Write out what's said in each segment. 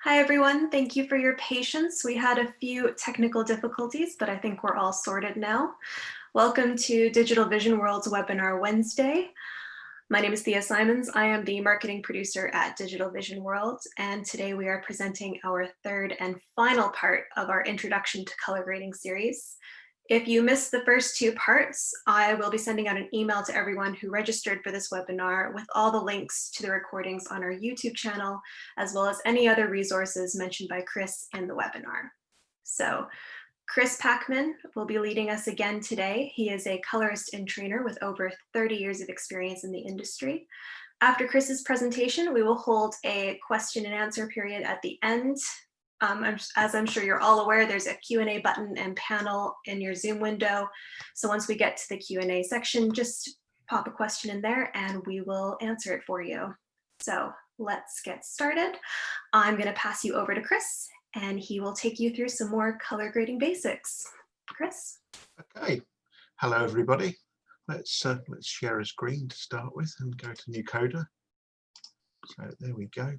Hi, everyone. Thank you for your patience. We had a few technical difficulties, but I think we're all sorted now. Welcome to Digital Vision World's Webinar Wednesday. My name is Thea Simons. I am the marketing producer at Digital Vision World, and today we are presenting our third and final part of our Introduction to Color Grading series. If you missed the first two parts, I will be sending out an email to everyone who registered for this webinar with all the links to the recordings on our YouTube channel, as well as any other resources mentioned by Chris in the webinar. So Chris Packman will be leading us again today. He is a colorist and trainer with over 30 years of experience in the industry. After Chris's presentation, we will hold a question and answer period at the end. As I'm sure you're all aware, there's a Q&A button and panel in your Zoom window. So once we get to the Q&A section, just pop a question in there and we will answer it for you. So let's get started. I'm going to pass you over to Chris, and he will take you through some more color grading basics. Chris? Okay. Hello, everybody. Let's share a screen to start with and go to Nucoda. So there we go.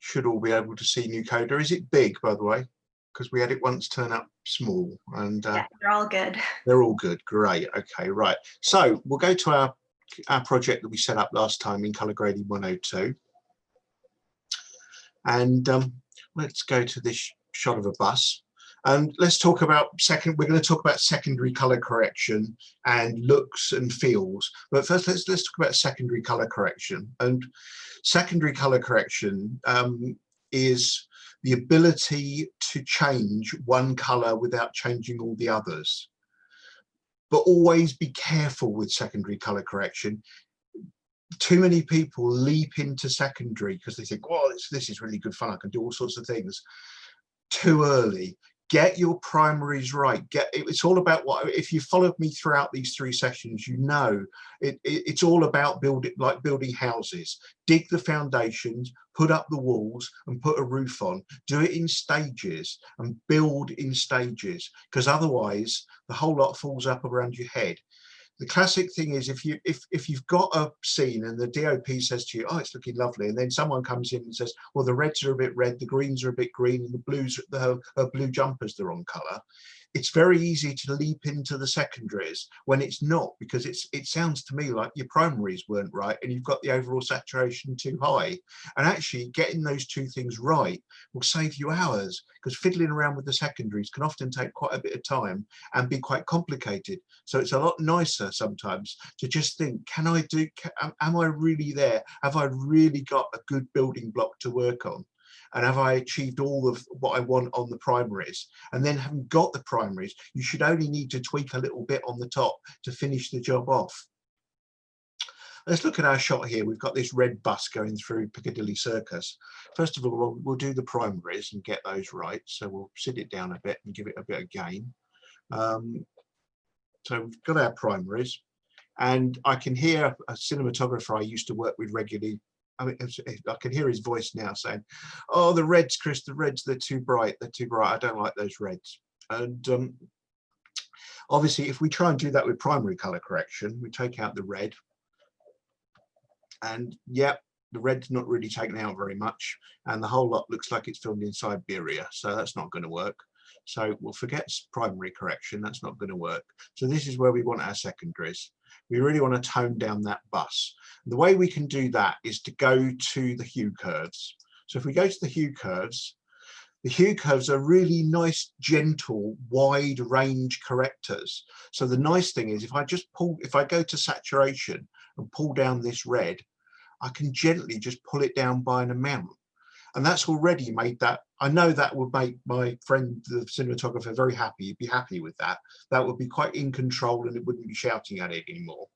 Should all be able to see Nucoda. Is it big, by the way? Because we had it once turn up small, and Yeah, they're all good. They're all good. Great. Okay, right. So we'll go to our project that we set up last time in Color Grading 102, and let's go to this shot of a bus. And let's talk about we're going to talk about secondary color correction and looks and feels. But first, let's talk about secondary color correction. And secondary color correction is the ability to change one color without changing all the others. But always be careful with secondary color correction. Too many people leap into secondary because they think, well, this is really good fun, I can do all sorts of things. Too early. Get your primaries right. It's all about what, if you followed me throughout these three sessions, you know it's all about building houses. Dig the foundations, put up the walls and put a roof on. Do it in stages and build in stages, because otherwise the whole lot falls up around your head. The classic thing is if you've got a scene and the DOP says to you, oh, it's looking lovely, and then someone comes in and says, well, the reds are a bit red, the greens are a bit green, and the blues, her blue jumper's the wrong color. It's very easy to leap into the secondaries when it's not, because it sounds to me like your primaries weren't right and you've got the overall saturation too high. And actually getting those two things right will save you hours, because fiddling around with the secondaries can often take quite a bit of time and be quite complicated. So it's a lot nicer sometimes to just think, am I really there? Have I really got a good building block to work on? And have I achieved all of what I want on the primaries? And then having got the primaries, you should only need to tweak a little bit on the top to finish the job off. Let's look at our shot here. We've got this red bus going through Piccadilly Circus. First of all, we'll do the primaries and get those right. So we'll sit it down a bit and give it a bit of gain. So we've got our primaries, and I can hear a cinematographer I used to work with regularly. I mean, I can hear his voice now saying, oh, the reds, Chris, the reds, they're too bright. They're too bright. I don't like those reds. And obviously, if we try and do that with primary color correction, we take out the red. And yep, the red's not really taken out very much. And the whole lot looks like it's filmed in Siberia. So that's not going to work. So we'll forget primary correction. That's not going to work. So this is where we want our secondaries. We really want to tone down that bus. The way we can do that is to go to the hue curves. So if we go to the hue curves are really nice, gentle, wide range correctors. So the nice thing is if I go to saturation and pull down this red, I can gently just pull it down by an amount. And that's already made that, I know that would make my friend, the cinematographer, very happy. He'd be happy with that. That would be quite in control and it wouldn't be shouting at it anymore.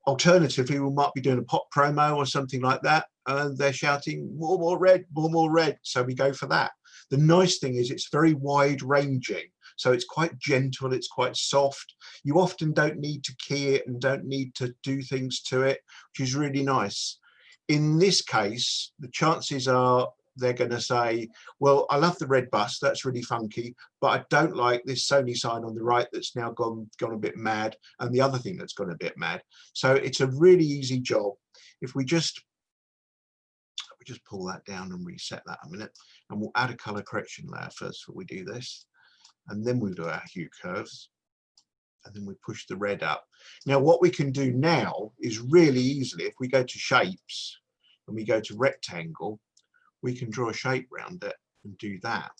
Alternatively, we might be doing a pop promo or something like that, and they're shouting, more red, more red. So we go for that. The nice thing is it's very wide ranging. So it's quite gentle, it's quite soft. You often don't need to key it and don't need to do things to it, which is really nice. In this case, the chances are they're going to say, well, I love the red bus, that's really funky, but I don't like this Sony sign on the right that's now gone a bit mad, and the other thing that's gone a bit mad. So it's a really easy job. If we just just pull that down and reset that a minute, and we'll add a color correction layer first before we do this, and then we'll do our hue curves, and then we push the red up. Now what we can do now is really easily, if we go to shapes and we go to rectangle, we can draw a shape around it and do that.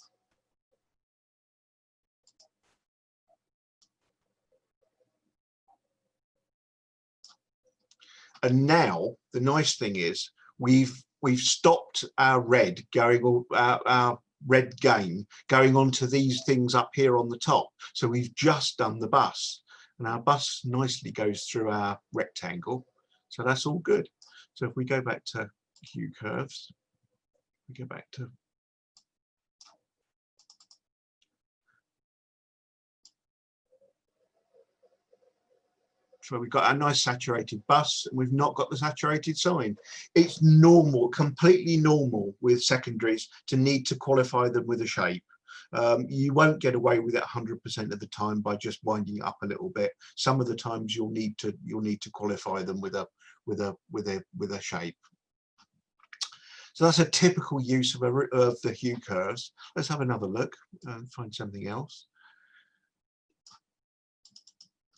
And now the nice thing is we've stopped our red going, our red gain going onto these things up here on the top. So we've just done the bus, and our bus nicely goes through our rectangle. So that's all good. So if we go back to hue curves, we go back to so we've got our nice saturated bus, and we've not got the saturated sign. It's normal, completely normal with secondaries to need to qualify them with a shape. You won't get away with it 100% of the time by just winding it up a little bit. Some of the times you'll need to qualify them with a shape. So that's a typical use of the hue curves. Let's have another look and find something else.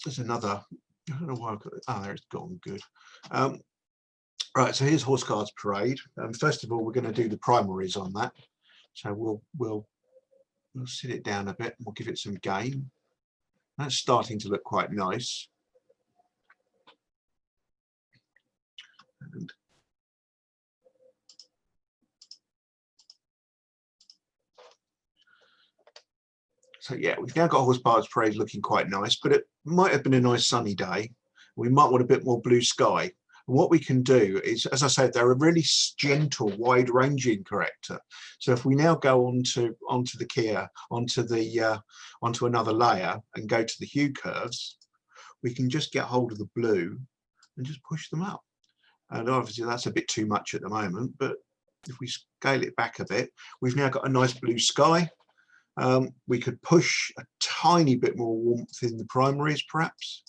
There's another. I don't know why I've got it. Oh, there it's gone. Good. Right, so here's Horse Guards Parade. First of all, we're going to do the primaries on that. So we'll sit it down a bit. We'll give it some gain. That's starting to look quite nice. And so yeah, we've now got Horse Guards Parade looking quite nice, but it might have been a nice sunny day. We might want a bit more blue sky. And what we can do is, as I said, they're a really gentle, wide-ranging corrector. So if we now go onto the keyer, onto another layer, and go to the hue curves, we can just get hold of the blue and just push them up. And obviously that's a bit too much at the moment, but if we scale it back a bit, we've now got a nice blue sky. We could push a tiny bit more warmth in the primaries perhaps.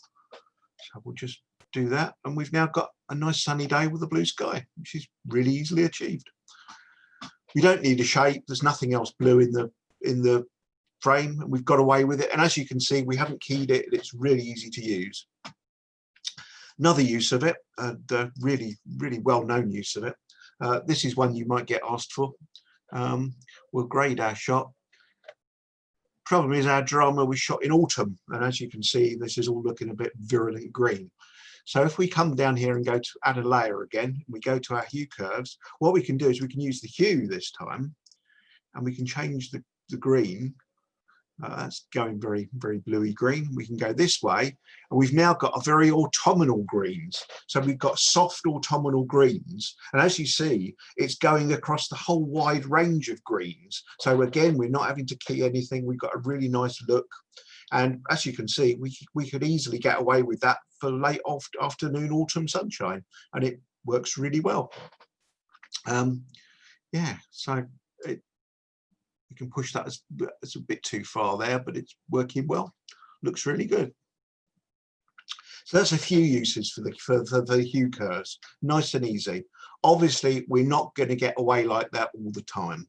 So we'll just do that, and we've now got a nice sunny day with a blue sky, which is really easily achieved. We don't need a shape. There's nothing else blue in the frame, and we've got away with it. And as you can see, we haven't keyed it. It's really easy to use. Another use of it, the really well-known use of it. This is one you might get asked for. We'll grade our shot. Problem is our drama was shot in autumn, and as you can see, this is all looking a bit virulent green. So if we come down here and go to add a layer again, we go to our hue curves, what we can do is we can use the hue this time, and we can change the green. That's going very bluey green. We can go this way, and we've now got a very autumnal greens. So we've got soft autumnal greens, and as you see, it's going across the whole wide range of greens. So again, we're not having to key anything. We've got a really nice look, and as you can see, we could easily get away with that for late afternoon autumn sunshine, and it works really well. Yeah, so you can push that as a bit too far there, but it's working well. Looks really good. So that's a few uses for the hue curves. Nice and easy. Obviously, we're not going to get away like that all the time.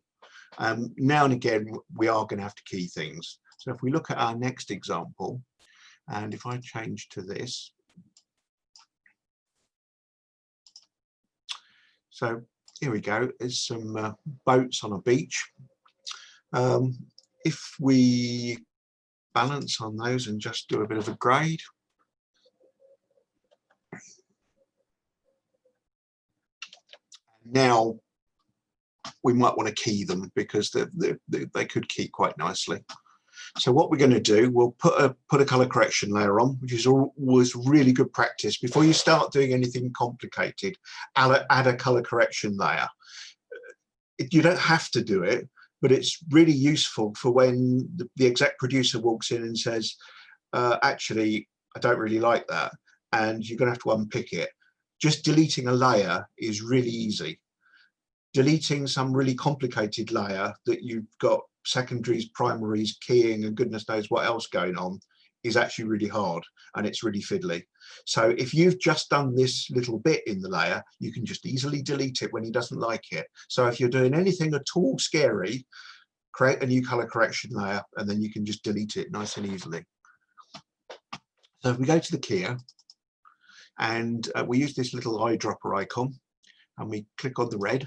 Now and again, we are going to have to key things. So if we look at our next example, and if I change to this, so here we go. There's some boats on a beach. If we balance on those and just do a bit of a grade, now we might want to key them because they could key quite nicely. So what we're going to do, we'll put a color correction layer on, which is always really good practice. Before you start doing anything complicated, add a color correction layer. You don't have to do it, but it's really useful for when the exec producer walks in and says, actually, I don't really like that, and you're going to have to unpick it. Just deleting a layer is really easy. Deleting some really complicated layer that you've got secondaries, primaries, keying, and goodness knows what else going on is actually really hard and it's really fiddly. So if you've just done this little bit in the layer, you can just easily delete it when he doesn't like it. So if you're doing anything at all scary, create a new color correction layer and then you can just delete it nice and easily. So if we go to the keyer and we use this little eyedropper icon and we click on the red,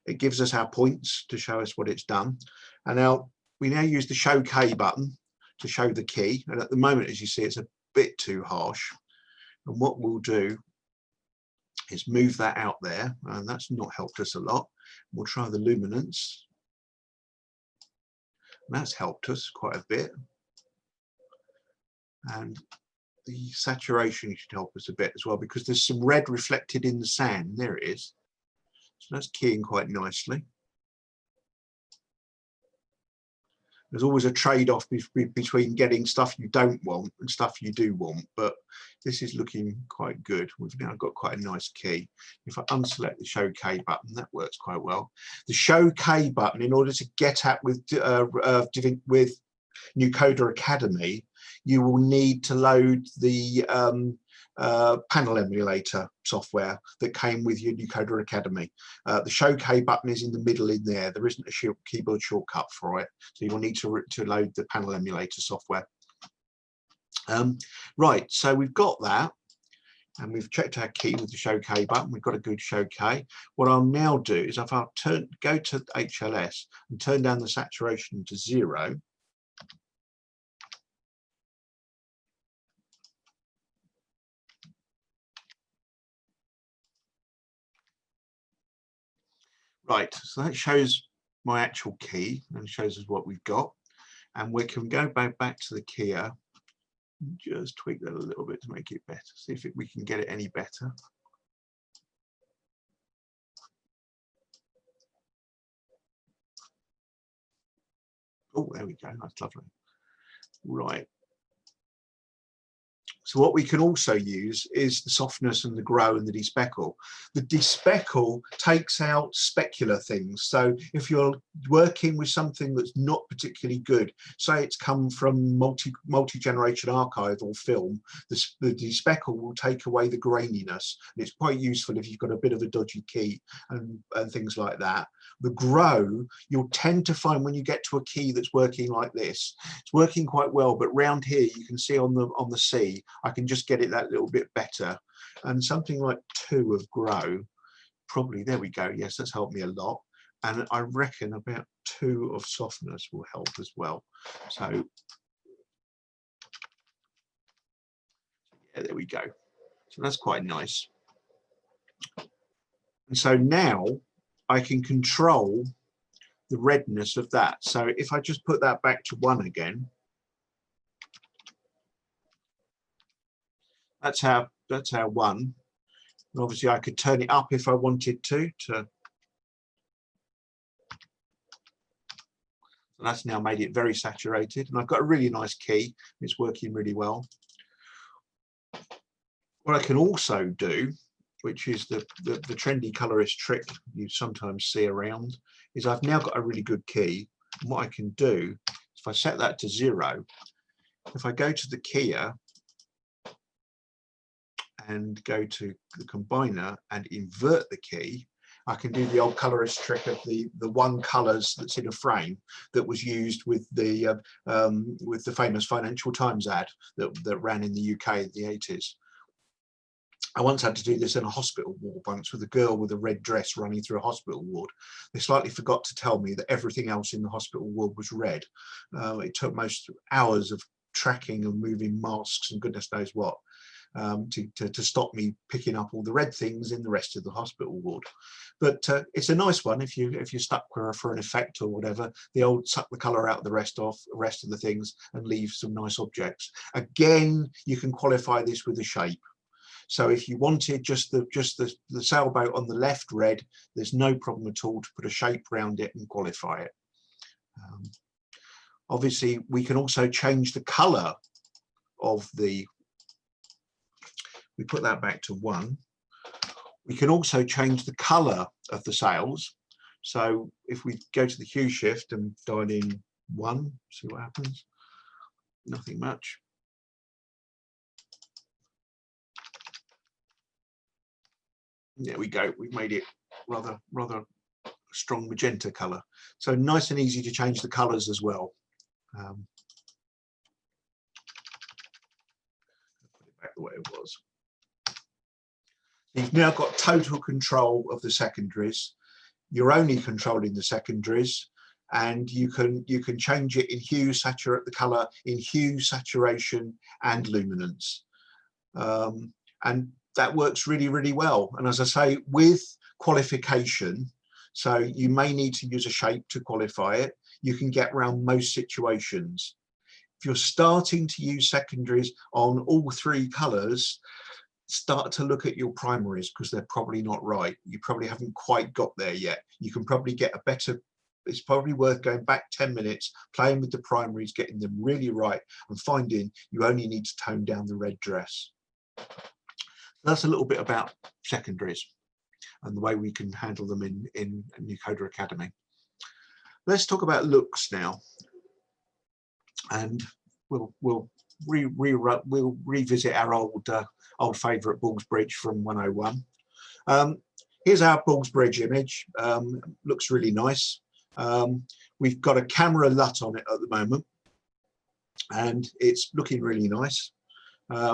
it gives us our points to show us what it's done. And now we use the show K button to show the key, and at the moment, as you see, it's a bit too harsh, and what we'll do is move that out there, and that's not helped us a lot. We'll try the luminance, and that's helped us quite a bit, and the saturation should help us a bit as well, because there's some red reflected in the sand. There it is. So that's keying quite nicely. There's always a trade-off between getting stuff you don't want and stuff you do want, but this is looking quite good. We've now got quite a nice key. If I unselect the Show K button, that works quite well. The Show K button, in order to get at with Nucoda Academy, you will need to load the panel emulator software that came with your Nucoda Academy. The Show K button is in the middle in there. There isn't a keyboard shortcut for it, so you will need to load the panel emulator software. Right, so we've got that, and we've checked our key with the Show K button. We've got a good Show K. What I'll now do is if I'll go to HLS and turn down the saturation to 0. Right, so that shows my actual key and shows us what we've got. And we can go back to the keyer and just tweak that a little bit to make it better. See if we can get it any better. Oh, there we go, that's lovely. Right. So what we can also use is the softness and the grow and the despeckle. The despeckle takes out specular things. So if you're working with something that's not particularly good, say it's come from multi-generation archive or film, the despeckle will take away the graininess. And it's quite useful if you've got a bit of a dodgy key and things like that. The grow, you'll tend to find when you get to a key that's working like this, it's working quite well, but round here you can see on the C, I can just get it that little bit better. And something like 2 of grow, probably, there we go, yes, that's helped me a lot. And I reckon about 2 of softness will help as well. So yeah, there we go. So that's quite nice. And so now I can control the redness of that. So if I just put that back to 1 again, that's our 1. And obviously I could turn it up if I wanted to. So that's now made it very saturated, and I've got a really nice key. It's working really well. What I can also do, which is the trendy colorist trick you sometimes see around, is I've now got a really good key. And what I can do, if I set that to 0, if I go to the keyer and go to the combiner and invert the key, I can do the old colorist trick of the 1 colors that's in a frame that was used with the famous Financial Times ad that ran in the UK in the 80s. I once had to do this in a hospital ward once with a girl with a red dress running through a hospital ward. They slightly forgot to tell me that everything else in the hospital ward was red. It took most hours of tracking and moving masks and goodness knows what to stop me picking up all the red things in the rest of the hospital ward. But it's a nice one if you're stuck for an effect or whatever. The old suck the color out of the rest of the things and leave some nice objects. Again, you can qualify this with a shape. So if you wanted just the sailboat on the left red, there's no problem at all to put a shape around it and qualify it. Obviously, we can also change the color of the, we put that back to 1. We can also change the color of the sails. So if we go to the hue shift and dial in 1, see what happens. Nothing much. There we go. We made it rather strong magenta color. So nice and easy to change the colors as well. Put it back the way it was. You've now got total control of the secondaries. You're only controlling the secondaries, and you can change it in hue, saturate the color in hue, saturation, and luminance. And that works really, really well. And as I say, with qualification, so you may need to use a shape to qualify it, you can get around most situations. If you're starting to use secondaries on all three colors, start to look at your primaries, because they're probably not right. You probably haven't quite got there yet. You can probably get a better, it's probably worth going back 10 minutes, playing with the primaries, getting them really right, and finding you only need to tone down the red dress. That's a little bit about secondaries and the way we can handle them in Nucoda Academy. Let's talk about looks now, and we'll revisit our old favourite Balls Bridge from 101. Here's our Balls Bridge image. Looks really nice. We've got a camera LUT on it at the moment, and it's looking really nice.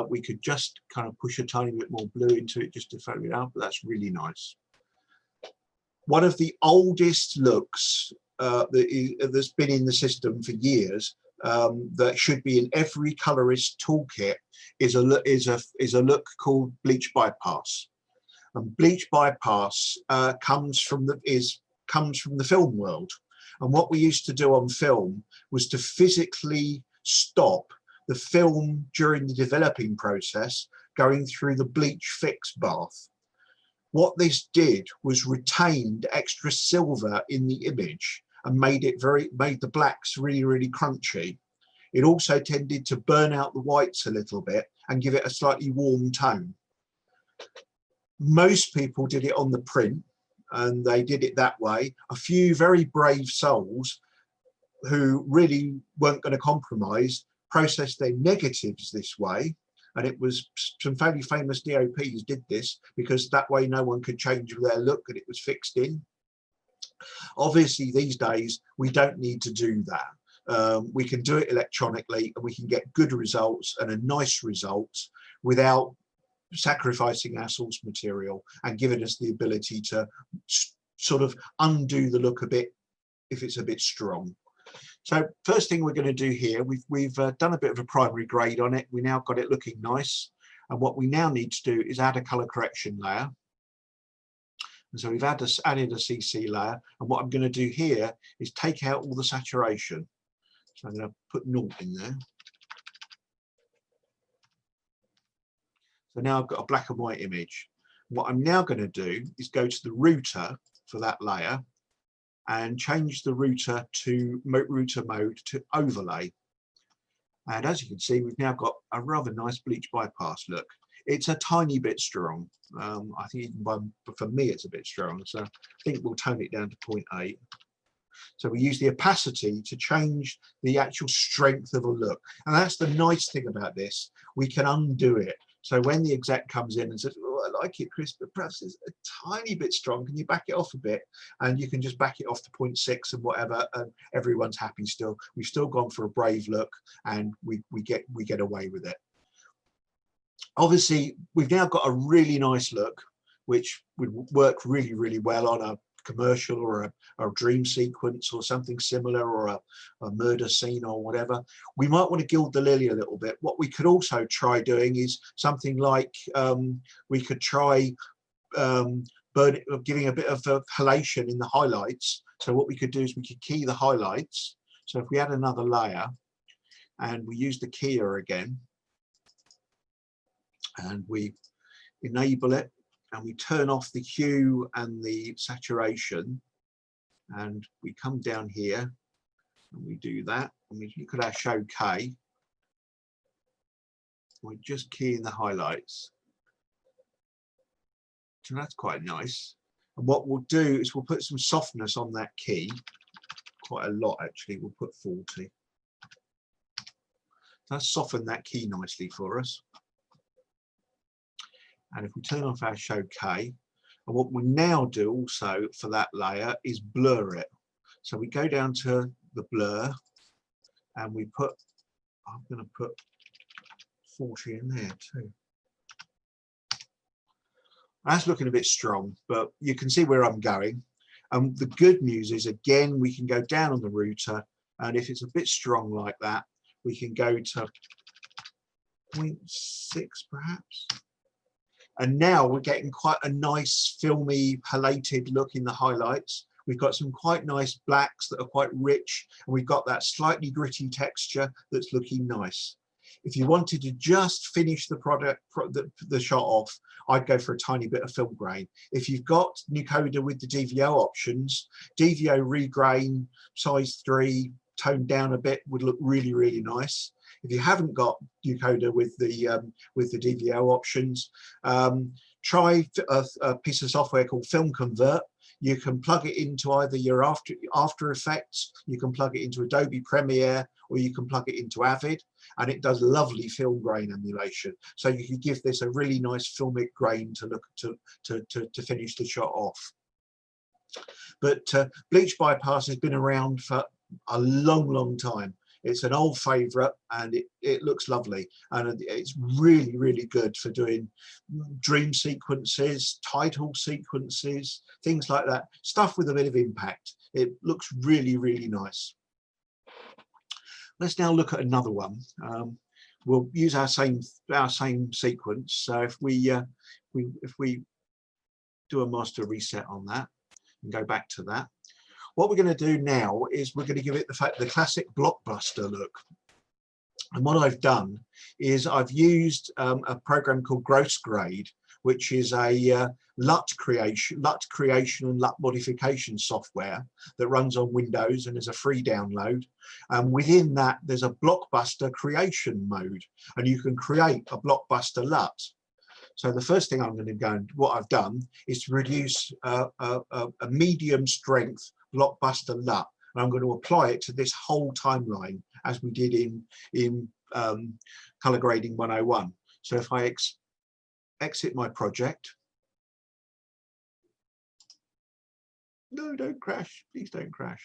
We could just kind of push a tiny bit more blue into it just to fade it out, but that's really nice. One of the oldest looks that's been in the system for years, that should be in every colorist toolkit, is a look called Bleach Bypass. And Bleach Bypass comes from the film world. And what we used to do on film was to physically stop the film during the developing process going through the bleach fix bath. What this did was retained extra silver in the image and made the blacks really, really crunchy. It also tended to burn out the whites a little bit and give it a slightly warm tone. Most people did it on the print, and they did it that way. A few very brave souls who really weren't going to compromise processed their negatives this way, and it was some fairly famous DOPs did this because that way no one could change their look and it was fixed in. Obviously these days we don't need to do that. We can do it electronically, and we can get good results and a nice result without sacrificing our source material, and giving us the ability to sort of undo the look a bit if it's a bit strong. So first thing we're going to do here, we've done a bit of a primary grade on it. We now got it looking nice, and what we now need to do is add a color correction layer. And so we've added a CC layer, and what I'm going to do here is take out all the saturation. So I'm going to put 0 in there. So now I've got a black and white image. What I'm now going to do is go to the router for that layer and change the router mode to overlay. And as you can see, we've now got a rather nice Bleach Bypass look. It's a tiny bit strong. I think even for me it's a bit strong, so I think we'll tone it down to 0.8. So we use the opacity to change the actual strength of a look. And that's the nice thing about this. We can undo it. So when the exec comes in and says, oh, I like it, Chris, but perhaps it's a tiny bit strong, can you back it off a bit? And you can just back it off to 0.6 and whatever, and everyone's happy still. We've still gone for a brave look, and we get away with it. Obviously, we've now got a really nice look, which would work really, really well on a commercial or a dream sequence or something similar, or a murder scene or whatever. We might want to gild the lily a little bit. What we could also try doing is something like we could try giving a bit of halation in the highlights. So what we could do is we could key the highlights. So if we add another layer and we use the keyer again and we enable it, and we turn off the hue and the saturation, and we come down here and we do that, and we look at our show K, we're just keying the highlights. So that's quite nice. And what we'll do is we'll put some softness on that key, quite a lot actually. We'll put 40. That's softened that key nicely for us. And if we turn off our show K, And what we now do also for that layer is blur it. So we go down to the blur and we put, I'm going to put 40 in there too. That's looking a bit strong, but you can see where I'm going. And the good news is, again, we can go down on the router, and if it's a bit strong like that, we can go to 0.6 perhaps. And now we're getting quite a nice filmy palated look in the highlights. We've got some quite nice blacks that are quite rich, and we've got that slightly gritty texture that's looking nice. If you wanted to just finish the product, the shot off, I'd go for a tiny bit of film grain. If you've got Nucoda with the DVO options, DVO regrain size 3, toned down a bit would look really, really nice. If you haven't got Nucoda with the DVO options, try a piece of software called Film Convert. You can plug it into either your After Effects, you can plug it into Adobe Premiere, or you can plug it into Avid, and it does lovely film grain emulation. So you can give this a really nice filmic grain to look to finish the shot off. But Bleach Bypass has been around for a long, long time. It's an old favorite, and it looks lovely, and it's really, really good for doing dream sequences, title sequences, things like that, stuff with a bit of impact. It looks really, really nice. Let's now look at another one. We'll use our same sequence. So if we do a master reset on that and go back to that, what we're going to do now is we're going to give it the classic Blockbuster look. And what I've done is I've used a program called Gross Grade, which is a LUT creation and LUT modification software that runs on Windows and is a free download. And within that, there's a Blockbuster creation mode, and you can create a Blockbuster LUT. So the first thing I'm going to go and what I've done is to produce a medium strength Blockbuster LUT, and I'm going to apply it to this whole timeline as we did in Color Grading 101. So if I exit my project, no, don't crash, please don't crash.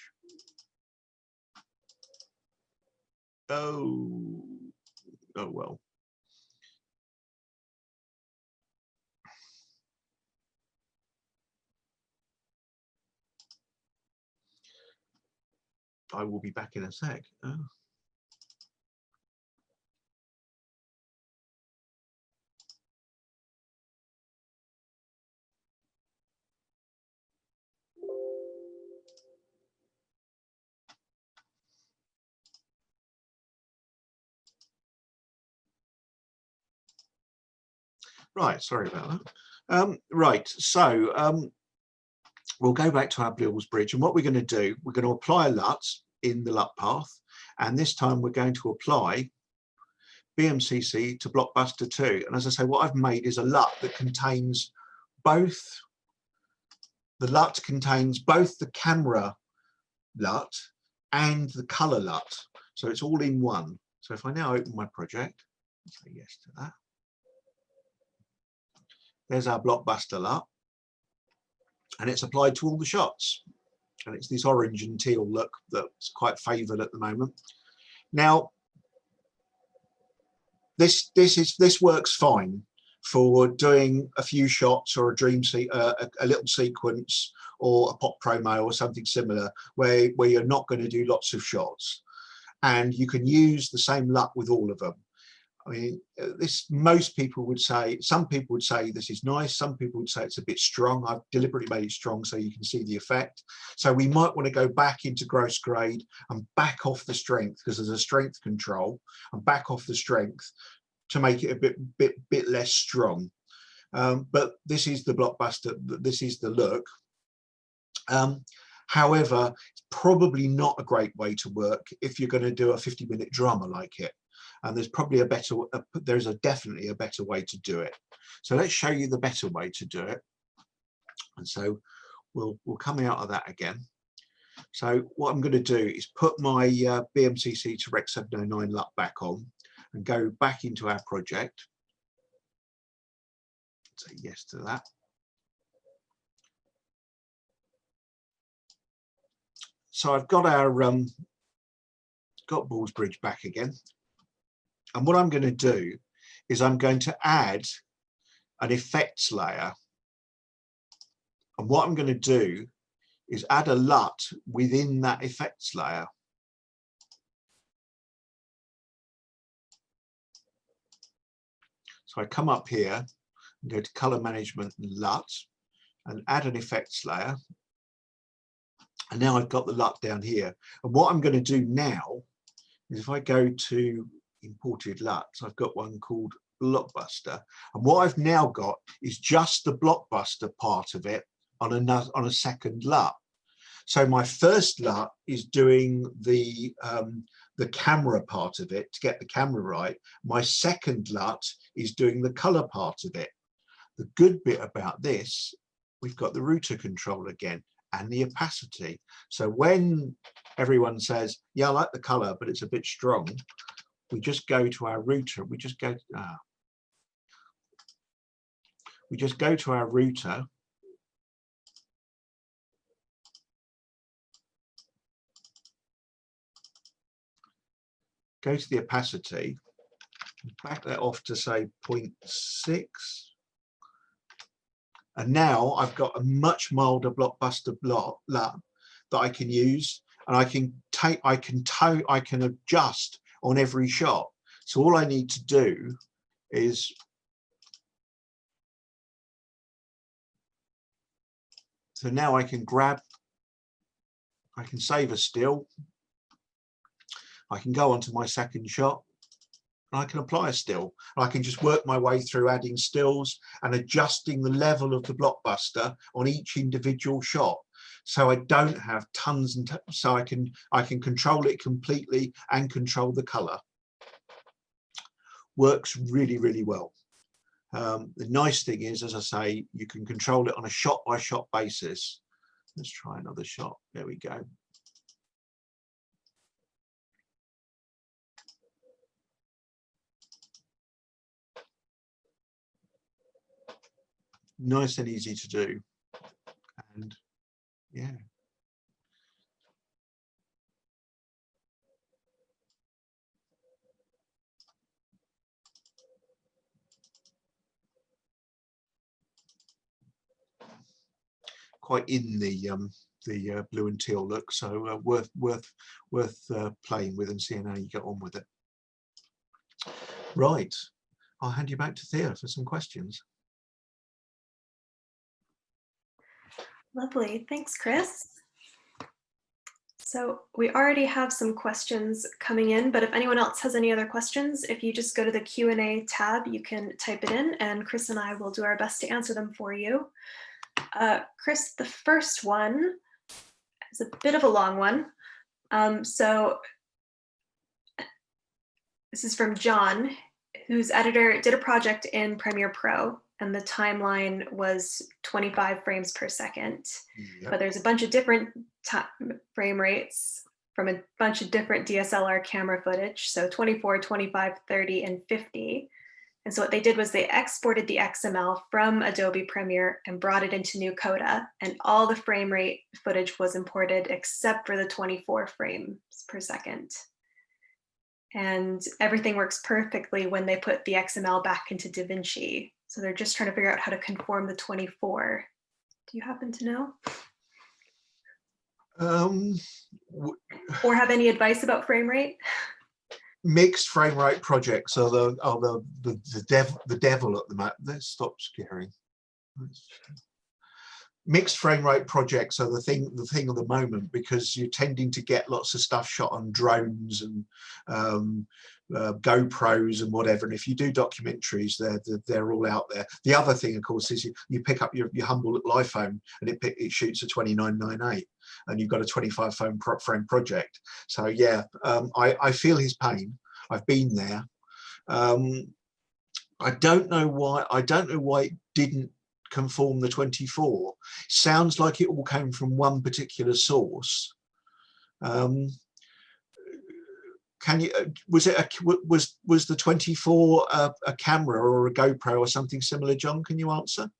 Oh well. I will be back in a sec. Oh. Right, sorry about that. Right, so we'll go back to our Blews bridge, and what we're going to do, we're going to apply a LUT in the LUT path, and this time we're going to apply BMCC to Blockbuster 2. And as I say, what I've made is a LUT that contains both, the LUT contains both the camera LUT and the color LUT. So it's all in one. So if I now open my project, say yes to that. There's our Blockbuster LUT, and it's applied to all the shots. And it's this orange and teal look that's quite favoured at the moment. Now, this works fine for doing a few shots or a little sequence or a pop promo or something similar where you're not going to do lots of shots, and you can use the same LUT with all of them. I mean, most people would say, some people would say this is nice, some people would say it's a bit strong. I've deliberately made it strong so you can see the effect. So we might want to go back into Gross Grade and back off the strength, because there's a strength control, and back off the strength to make it a bit less strong. But this is the Blockbuster, this is the look. However, it's probably not a great way to work if you're going to do a 50-minute drama like it. And there's probably definitely a better way to do it. So let's show you the better way to do it. And so we'll come out of that again. So what I'm going to do is put my BMCC to Rec 709 LUT back on and go back into our project. Say yes to that. So I've got our got Ballsbridge back again. And what I'm going to do is I'm going to add an effects layer. And what I'm going to do is add a LUT within that effects layer. So I come up here and go to Color Management and LUT and add an effects layer. And now I've got the LUT down here. And what I'm going to do now is if I go to Imported LUTs, I've got one called Blockbuster. And what I've now got is just the Blockbuster part of it on a second LUT. So my first LUT is doing the camera part of it to get the camera right. My second LUT is doing the color part of it. The good bit about this, we've got the router control again and the opacity. So when everyone says, yeah, I like the color, but it's a bit strong, we just go to our router. We just go to our router. Go to the opacity, back that off to say 0.6. And now I've got a much milder Blockbuster LUT that I can use, and I can adjust on every shot. So all I need to do is so now I can save a still. I can go on to my second shot and I can apply a still. I can just work my way through adding stills and adjusting the level of the Blockbuster on each individual shot. So I don't have tons so I can control it completely and control the color. Works really, really well. The nice thing is, as I say, you can control it on a shot by shot basis. Let's try another shot. There we go. Nice and easy to do, and yeah. Quite in the blue and teal look, so worth playing with and seeing how you get on with it. Right, I'll hand you back to Thea for some questions. Lovely, thanks, Chris. So we already have some questions coming in, but if anyone else has any other questions, if you just go to the Q&A tab, you can type it in and Chris and I will do our best to answer them for you. Chris, the first one is a bit of a long one. So this is from John, whose editor did a project in Premiere Pro, and the timeline was 25 frames per second. Yep. But there's a bunch of different frame rates from a bunch of different DSLR camera footage. So 24, 25, 30, and 50. And so what they did was they exported the XML from Adobe Premiere and brought it into Nucoda, and all the frame rate footage was imported except for the 24 frames per second. And everything works perfectly when they put the XML back into DaVinci. So they're just trying to figure out how to conform the 24. Do you happen to know? Or have any advice about frame rate? Mixed frame rate projects are the devil at the moment. Let's stop scaring. Mixed frame rate projects are the thing of the moment, because you're tending to get lots of stuff shot on drones and GoPros and whatever. And if you do documentaries, they're all out there. The other thing, of course, is you pick up your humble little iPhone and it shoots a 2998, and you've got a 25 frame project. So yeah, I feel his pain. I've been there. I don't know why it didn't conform the 24. Sounds like it all came from one particular source. Can you was the 24 a camera or a GoPro or something similar, John? Can you answer?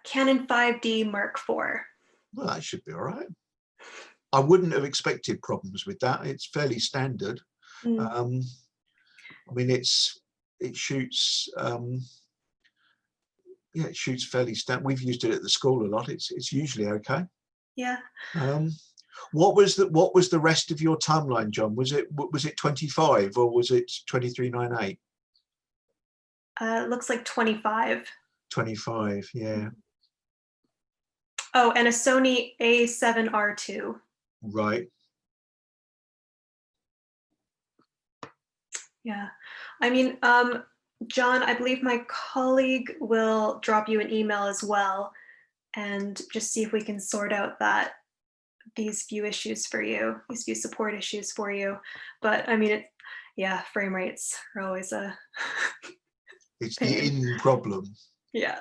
Canon 5D Mark IV. Well, that should be all right. I wouldn't have expected problems with that. It's fairly standard. Mm. I mean, it shoots. Yeah, it shoots fairly standard. We've used it at the school a lot. It's usually okay. Yeah. What was the rest of your timeline, John? Was it 25 or was it 2398? It looks like 25. 25, yeah. Oh, and a Sony A7R2. Right. Yeah. I mean, John, I believe my colleague will drop you an email as well and just see if we can sort out these few issues for you, these few support issues for you. But I mean, yeah, frame rates are always a It's pain. the in problem. Yeah.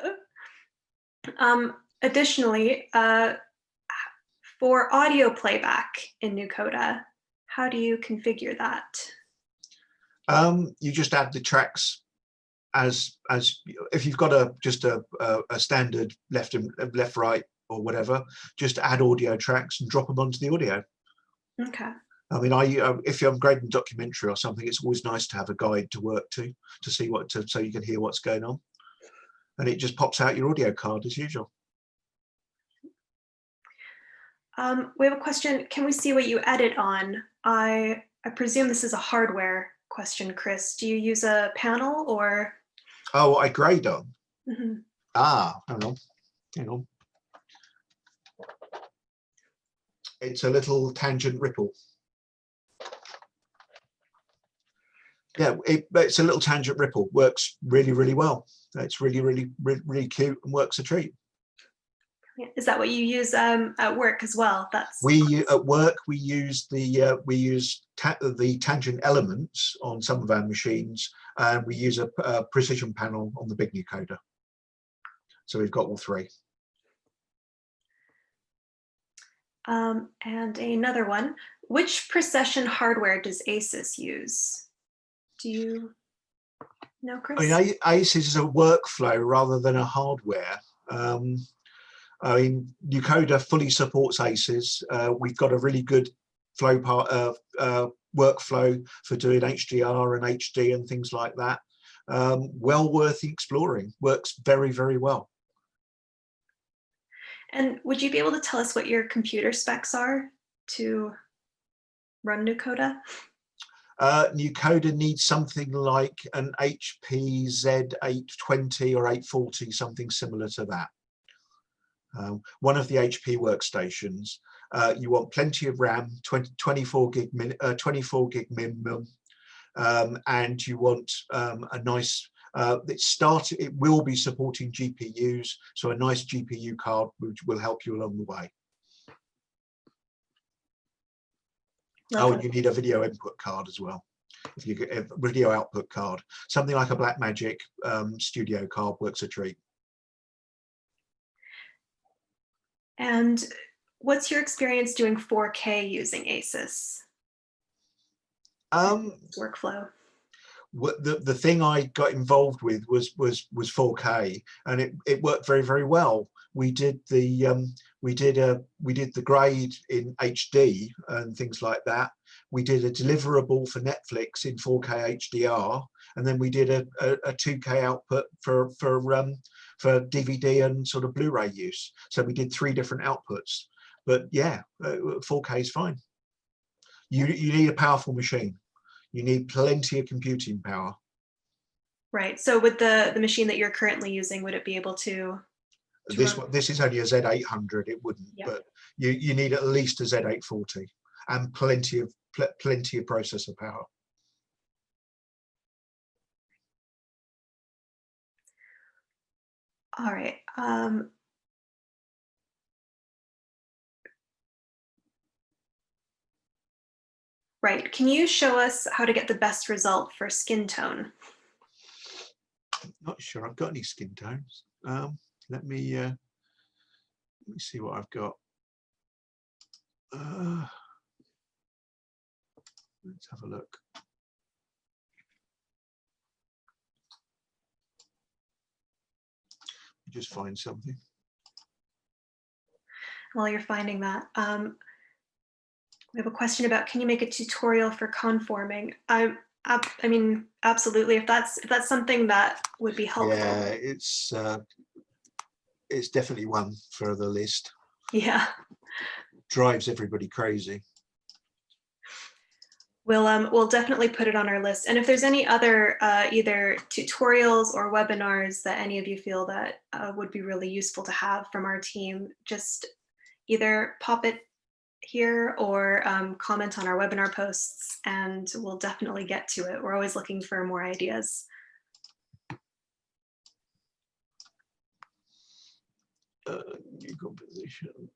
Additionally, for audio playback in Nucoda, how do you configure that? You just add the tracks as if you've got just a standard left right or whatever, just add audio tracks and drop them onto the audio. Okay. I mean, if I'm grading documentary or something, it's always nice to have a guide to work to see so you can hear what's going on, and it just pops out your audio card as usual. We have a question. Can we see what you edit on? I presume this is a hardware question, Chris. Do you use a panel or? Oh, I grade on. Mm-hmm. Ah, hang on. It's a little tangent ripple. Yeah, it's a little tangent ripple. Works really, really well. It's really cute and works a treat. Is that what you use at work as well? At work we use the tangent elements on some of our machines, and we use a precision panel on the big Nucoda. So we've got all three. And another one, which procession hardware does ASUS use? Do you know, Chris? I mean, ASUS is a workflow rather than a hardware. I mean, Nucoda fully supports ASUS. We've got a really good workflow for doing HDR and HD and things like that. Well worth exploring. Works very, very well. And would you be able to tell us what your computer specs are to run Nucoda? Nucoda needs something like an HP Z820 or 840, something similar to that. One of the HP workstations. You want plenty of RAM, 24 gig minimum, and you want a nice. It will be supporting GPUs, so a nice GPU card which will help you along the way. Lovely. Oh, you need a video input card as well. If you get a video output card, something like a Blackmagic Studio card works a treat. And what's your experience doing 4K using ASUS? Workflow. The thing I got involved with was 4K, and it worked very, very well. We did the grade in HD and things like that. We did a deliverable for Netflix in 4K HDR, and then we did a 2K output for DVD and sort of Blu-ray use. So we did 3 different outputs. But yeah, 4K is fine. You need a powerful machine. You need plenty of computing power. Right. So with the machine that you're currently using, would it be able to this is only a Z800. It wouldn't, yeah. But you need at least a Z840 and plenty of processor power. All right. Right. Can you show us how to get the best result for skin tone? Not sure I've got any skin tones. Let me see what I've got. Let's have a look. Just find something. while you're finding that. We have a question about, can you make a tutorial for conforming? I mean, absolutely. If that's something that would be helpful. Yeah, it's definitely one for the list. Yeah. Drives everybody crazy. We'll definitely put it on our list. And if there's any other either tutorials or webinars that any of you feel that would be really useful to have from our team, just either pop it here or comment on our webinar posts, and we'll definitely get to it. We're always looking for more ideas. New composition.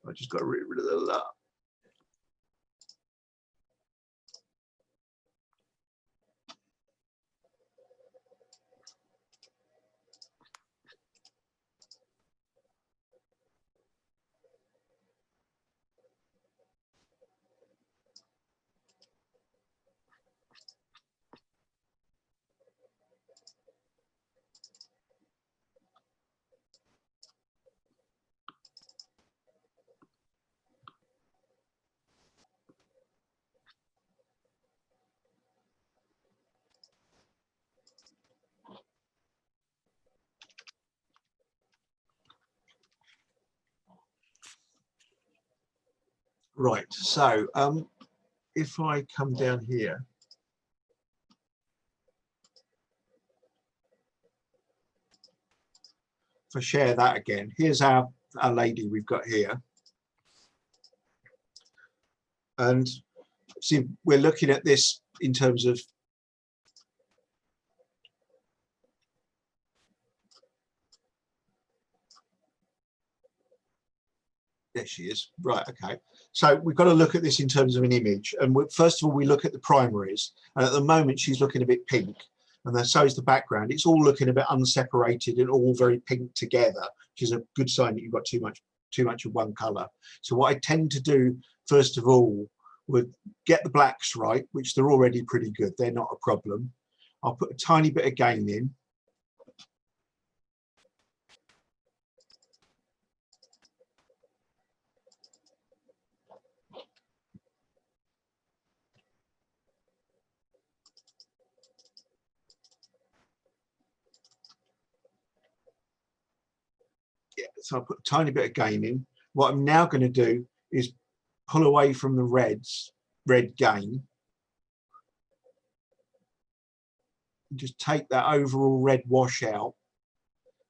I just got rid of the LUT. Right, so if I come down here, if I share that again, here's our lady we've got here. And see, we're looking at this in terms of there she is. Right, okay. So we've got to look at this in terms of an image. And first of all, we look at the primaries. And at the moment, she's looking a bit pink. And then so is the background. It's all looking a bit unseparated and all very pink together, which is a good sign that you've got too much of one color. So what I tend to do, first of all, would get the blacks right, which they're already pretty good. They're not a problem. I'll put a tiny bit of gain in. Yeah, so I'll put a tiny bit of gain in. What I'm now going to do is pull away from the red gain. And just take that overall red wash out.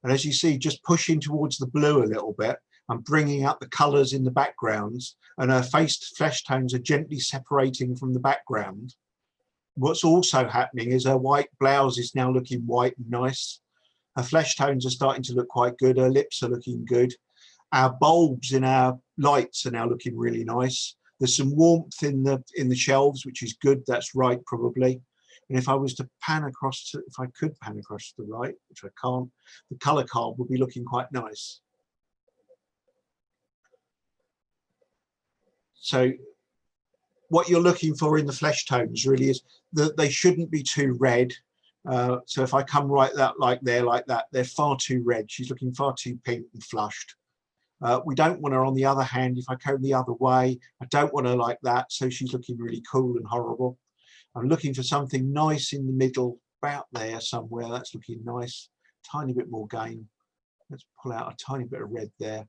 And as you see, just pushing towards the blue a little bit. I'm bringing up the colors in the backgrounds, and her flesh tones are gently separating from the background. What's also happening is her white blouse is now looking white and nice. Her flesh tones are starting to look quite good. Her lips are looking good. Our bulbs in our lights are now looking really nice. There's some warmth in the shelves, which is good. That's right, probably. And if I was to pan across to, if I could pan across to the right, which I can't, the color card would be looking quite nice. So what you're looking for in the flesh tones really is that they shouldn't be too red. So if I come right like that, they're far too red. She's looking far too pink and flushed. We don't want her, on the other hand, if I go the other way, I don't want her like that. So she's looking really cool and horrible. I'm looking for something nice in the middle, about there somewhere. That's looking nice. Tiny bit more gain. Let's pull out a tiny bit of red there.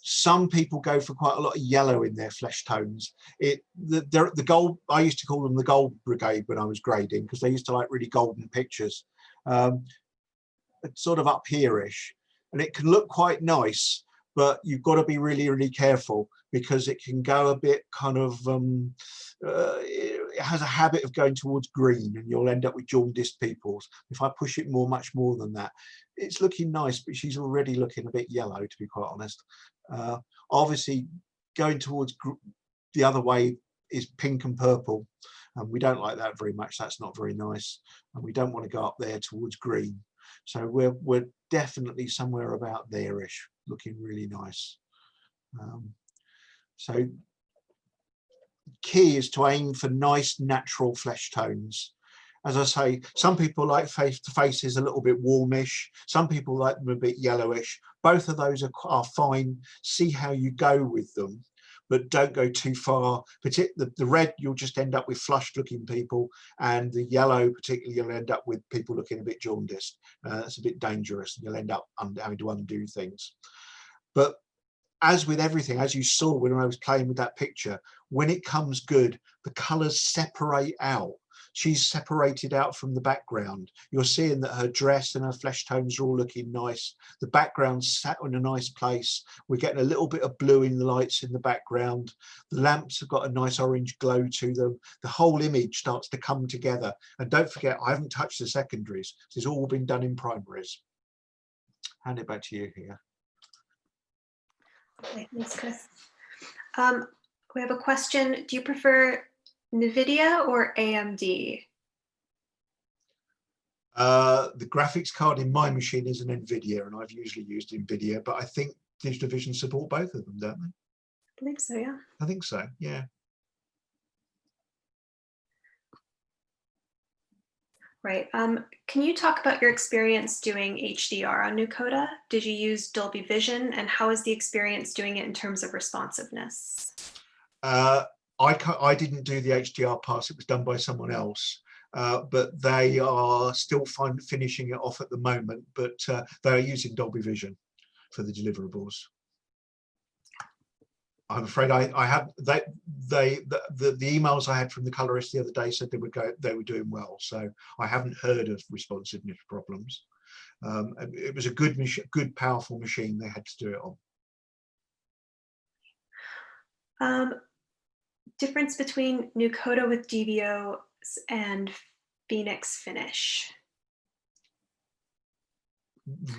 Some people go for quite a lot of yellow in their flesh tones. The gold, I used to call them the gold brigade when I was grading, because they used to like really golden pictures. It's sort of up here-ish, and it can look quite nice, but you've got to be really, really careful, because it can go a bit kind of, it has a habit of going towards green, and you'll end up with jaundiced pupils. If I push it much more than that, it's looking nice, but she's already looking a bit yellow, to be quite honest. Obviously, going towards the other way, is pink and purple, and we don't like that very much. That's not very nice, and we don't want to go up there towards green. So we're definitely somewhere about there-ish, looking really nice. So key is to aim for nice natural flesh tones. As I say, some people like faces a little bit warmish, some people like them a bit yellowish. Both of those are fine. See how you go with them, but don't go too far. The red, you'll just end up with flushed looking people, and the yellow particularly, you'll end up with people looking a bit jaundiced. That's a bit dangerous, and you'll end up having to undo things. But as with everything, as you saw when I was playing with that picture, when it comes good, the colors separate out. She's separated out from the background. You're seeing that her dress and her flesh tones are all looking nice. The background's sat in a nice place. We're getting a little bit of blue in the lights in the background. The lamps have got a nice orange glow to them. The whole image starts to come together. And don't forget, I haven't touched the secondaries. This has all been done in primaries. Hand it back to you here. Okay, thanks, Chris. We have a question. Do you prefer NVIDIA or AMD? The graphics card in my machine is an NVIDIA, and I've usually used NVIDIA, but I think Digital Vision support both of them, don't they? I believe so, yeah. I think so, yeah. Right. Can you talk about your experience doing HDR on Nucoda? Did you use Dolby Vision, and how is the experience doing it in terms of responsiveness? I didn't do the HDR pass, it was done by someone else, but they are still finishing it off at the moment, but they are using Dolby Vision for the deliverables. I'm afraid I have the emails I had from the colorist the other day said they were doing well, so I haven't heard of responsiveness problems. It was a good powerful machine they had to do it on. Difference between Nucoda with DVO and Phoenix Finish.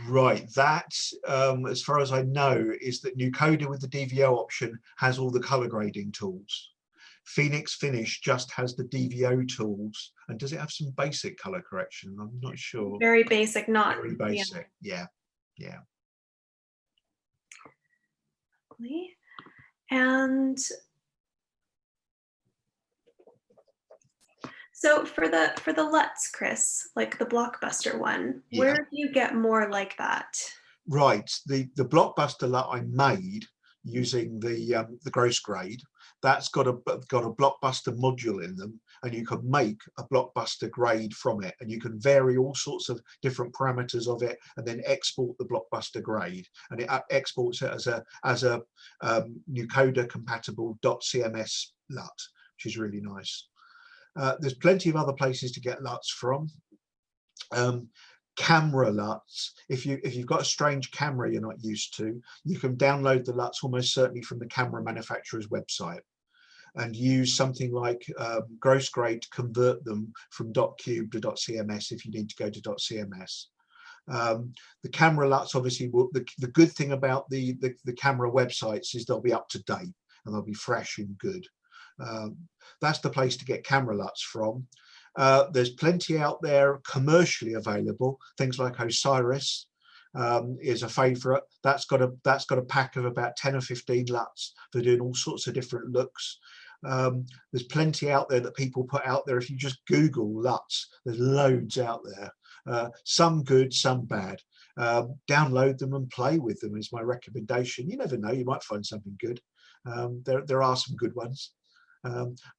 Right, that, as far as I know, is that Nucoda with the DVO option has all the color grading tools. Phoenix Finish just has the DVO tools. And does it have some basic color correction? I'm not sure. Very basic, not very basic. Yeah. And so for the LUTs, Chris, like the Blockbuster one, where do you get more like that? Right, the Blockbuster Lut I made using the gross grade, that's got a Blockbuster module in them, and you can make a Blockbuster grade from it, and you can vary all sorts of different parameters of it, and then export the Blockbuster grade, and it exports it as a Nucoda compatible .cms LUT, which is really nice. There's plenty of other places to get LUTs from. Camera LUTs, if you've got a strange camera you're not used to, you can download the LUTs almost certainly from the camera manufacturer's website and use something like gross grade to convert them from .cube to .cms if you need to go to .cms. The camera LUTs obviously the good thing about the camera websites is they'll be up to date and they'll be fresh and good. That's the place to get camera LUTs from. There's plenty out there commercially available. Things like Osiris is a favorite. That's got a pack of about 10 or 15 LUTs for doing all sorts of different looks. There's plenty out there that people put out there. If you just Google LUTs, there's loads out there. Some good, some bad. Download them and play with them is my recommendation. You never know, you might find something good. There are some good ones.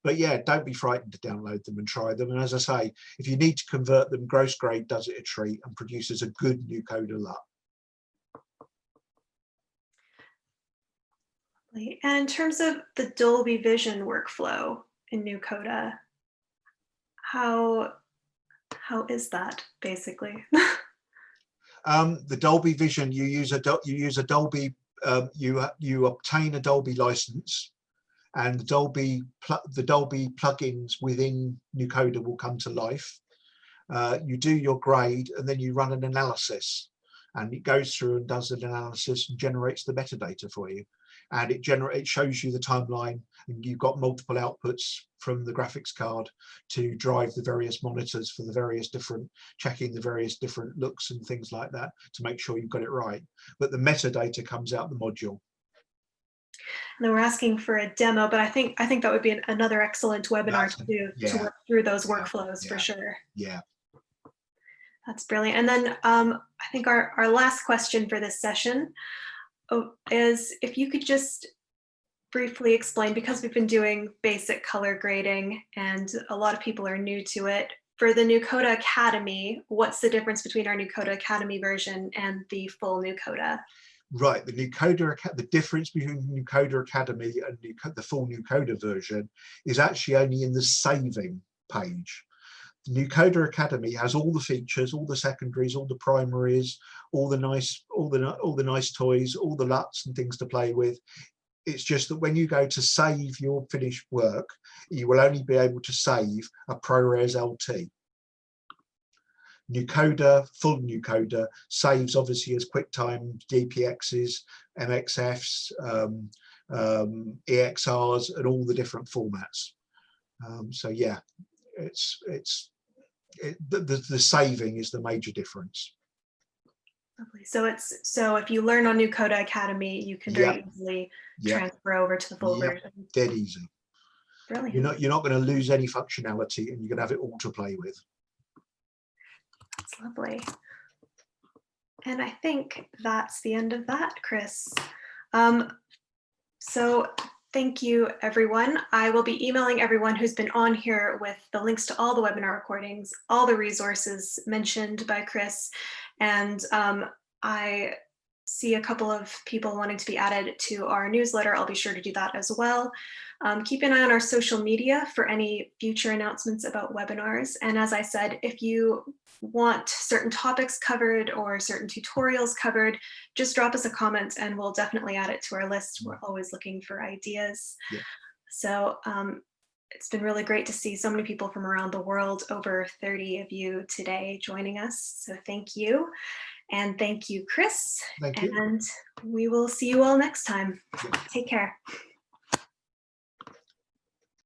But yeah, don't be frightened to download them and try them. And as I say, if you need to convert them, gross grade does it a treat and produces a good Nucoda LUT. And in terms of the Dolby Vision workflow in Nucoda, how is that basically? The Dolby Vision, you use a Dolby, you obtain a Dolby license, and the Dolby plugins within Nucoda will come to life. You do your grade, and then you run an analysis, and it goes through and does an analysis and generates the metadata for you. and it shows you the timeline, and you've got multiple outputs from the graphics card to drive the various monitors for the various different, checking the various different looks and things like that to make sure you've got it right. But the metadata comes out the module. And then we're asking for a demo, but I think that would be another excellent webinar to work through those workflows for sure. Yeah. That's brilliant. And then I think our last question for this session is if you could just briefly explain, because we've been doing basic color grading and a lot of people are new to it, for the Nucoda Academy, what's the difference between our Nucoda Academy version and the full Nucoda? Right, the difference between Nucoda Academy and the full Nucoda version is actually only in the saving page. The Nucoda Academy has all the features, all the secondaries, all the primaries, all the nice toys, all the LUTs and things to play with. It's just that when you go to save your finished work, you will only be able to save a ProRes LT. Nucoda, full Nucoda, saves obviously as QuickTime, DPXs, MXFs, EXRs, and all the different formats. So yeah, the saving is the major difference. Lovely. So if you learn on Nucoda Academy, you can very easily transfer over to the full version. Dead easy. Brilliant. You're not going to lose any functionality, and you're going to have it all to play with. That's lovely. And I think that's the end of that, Chris. So thank you, everyone. I will be emailing everyone who's been on here with the links to all the webinar recordings, all the resources mentioned by Chris. And I see a couple of people wanting to be added to our newsletter. I'll be sure to do that as well. Keep an eye on our social media for any future announcements about webinars. And as I said, if you want certain topics covered or certain tutorials covered, just drop us a comment and we'll definitely add it to our list. We're always looking for ideas. Yeah. So it's been really great to see so many people from around the world, over 30 of you today joining us. So thank you. And thank you, Chris. Thank you. And we will see you all next time. Take care.